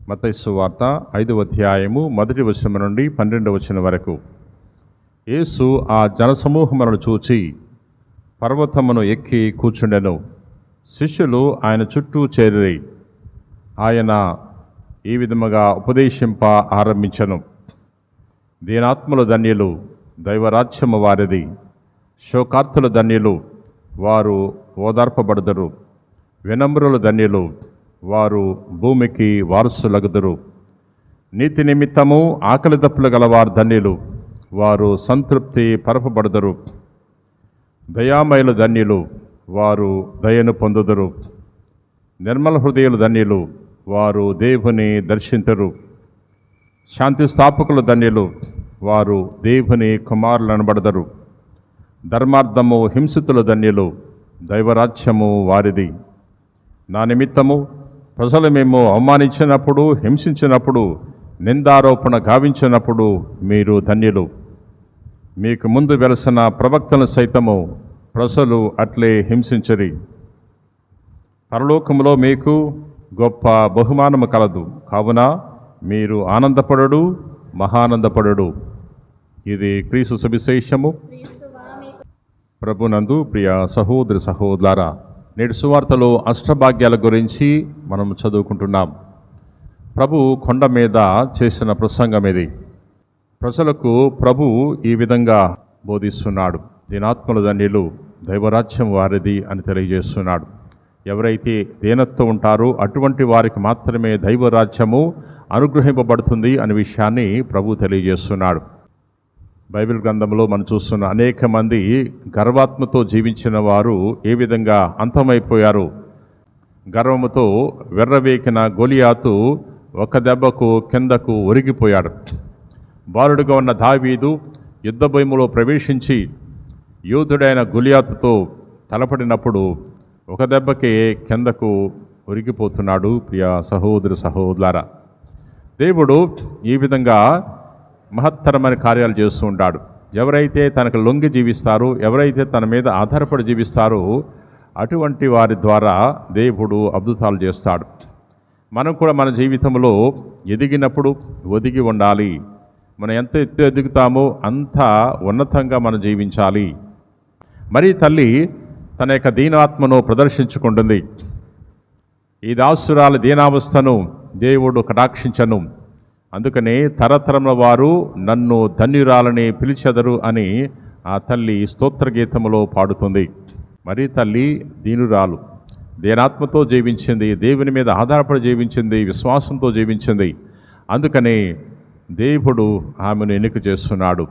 మత్తయి సువార్త 5వ అధ్యాయము 1వ వచనం నుండి 12వ వచనం వరకు. యేసు ఆ జనసమూహములను చూచి పర్వతమును ఎక్కి కూర్చుండెను. శిష్యులు ఆయన చుట్టూ చేరి ఆయన ఈ విధముగా ఉపదేశింప ఆరంభించెను. దీనాత్మలు ధన్యులు, దైవరాజ్యము వారిది. శోకార్తుల ధన్యులు, వారు ఓదార్పబడుదురు. వినమ్రులు ధన్యులు, వారు భూమికి వారసులగుదురు. నీతి నిమిత్తము ఆకలి దప్పులు గలవారు ధన్యులు, వారు సంతృప్తి పరపబడుదురు. దయామయులు ధన్యులు, వారు దయను పొందుదురు. నిర్మల హృదయులు ధన్యులు, వారు దేవుని దర్శింతురు. శాంతి స్థాపకులు ధన్యులు, వారు దేవుని కుమారులు అనబడదరు. ధర్మార్థము హింసితులు ధన్యులు, దైవరాజ్యము వారిది. నా నిమిత్తము ప్రజలు మేము అవమానించినప్పుడు, హింసించినప్పుడు, నిందారోపణ గావించినప్పుడు మీరు ధన్యులు. మీకు ముందు వెలసిన ప్రవక్తలను సైతము ప్రజలు అట్లే హింసించరి. పరలోకములో మీకు గొప్ప బహుమానము కలదు, కావున మీరు ఆనందపడుడు, మహానందపడుడు. ఇది క్రీస్తు సువిశేషము. ప్రభునందు ప్రియ సహోదరి సహోదరులారా, నేటి సువార్తలో అష్టభాగ్యాల గురించి మనం చదువుకుంటున్నాం. ప్రభు కొండ మీద చేసిన ప్రసంగం ఇది. ప్రజలకు ప్రభు ఈ విధంగా బోధిస్తున్నాడు. దీనాత్మలు ధన్యులు, దైవరాజ్యం వారిది అని తెలియజేస్తున్నాడు. ఎవరైతే దీనత్వం ఉంటారో అటువంటి వారికి మాత్రమే దైవరాజ్యము అనుగ్రహింపబడుతుంది అనే విషయాన్ని ప్రభు తెలియజేస్తున్నాడు. బైబిల్ గ్రంథంలో మనం చూస్తున్న అనేక మంది గర్వాత్మతో జీవించిన వారు ఏ విధంగా అంతమైపోయారు. గర్వముతో వెర్రవేకిన గొలియాతు ఒక దెబ్బకు కిందకు ఒరిగిపోయాడు. బాలుడుగా ఉన్న దావీదు యుద్ధ భూమిలో ప్రవేశించి యోధుడైన గొలియాతుతో తలపడినప్పుడు ఒక దెబ్బకే కిందకు ఒరిగిపోతున్నాడు. ప్రియ సహోదరి సహోదరులారా, దేవుడు ఈ విధంగా మహత్తరమైన కార్యాలు చేస్తూ ఉంటాడు. ఎవరైతే తనకు లొంగి జీవిస్తారో, ఎవరైతే తన మీద ఆధారపడి జీవిస్తారో అటువంటి వారి ద్వారా దేవుడు అద్భుతాలు చేస్తాడు. మనం కూడా మన జీవితంలో ఎదిగినప్పుడు ఒదిగి ఉండాలి. మనం ఎంత ఎత్తు ఎదుగుతామో అంత ఉన్నతంగా మనం జీవించాలి. మరి తల్లి తన యొక్క దీనాత్మను ప్రదర్శించుకుంటుంది. ఈ దాసురాలి దీనావస్థను దేవుడు కటాక్షించను. అందుకనే తరతరముల వారు నన్ను ధన్యురాలని పిలిచెదరు అని ఆ తల్లి స్తోత్రగీతములో పాడుతుంది. మరి తల్లి దీనురాలు, దీనాత్మతో జీవించింది, దేవుని మీద ఆధారపడి జీవించింది, విశ్వాసంతో జీవించింది. అందుకనే దేవుడు ఆమెను ఎన్నిక చేస్తున్నాడు.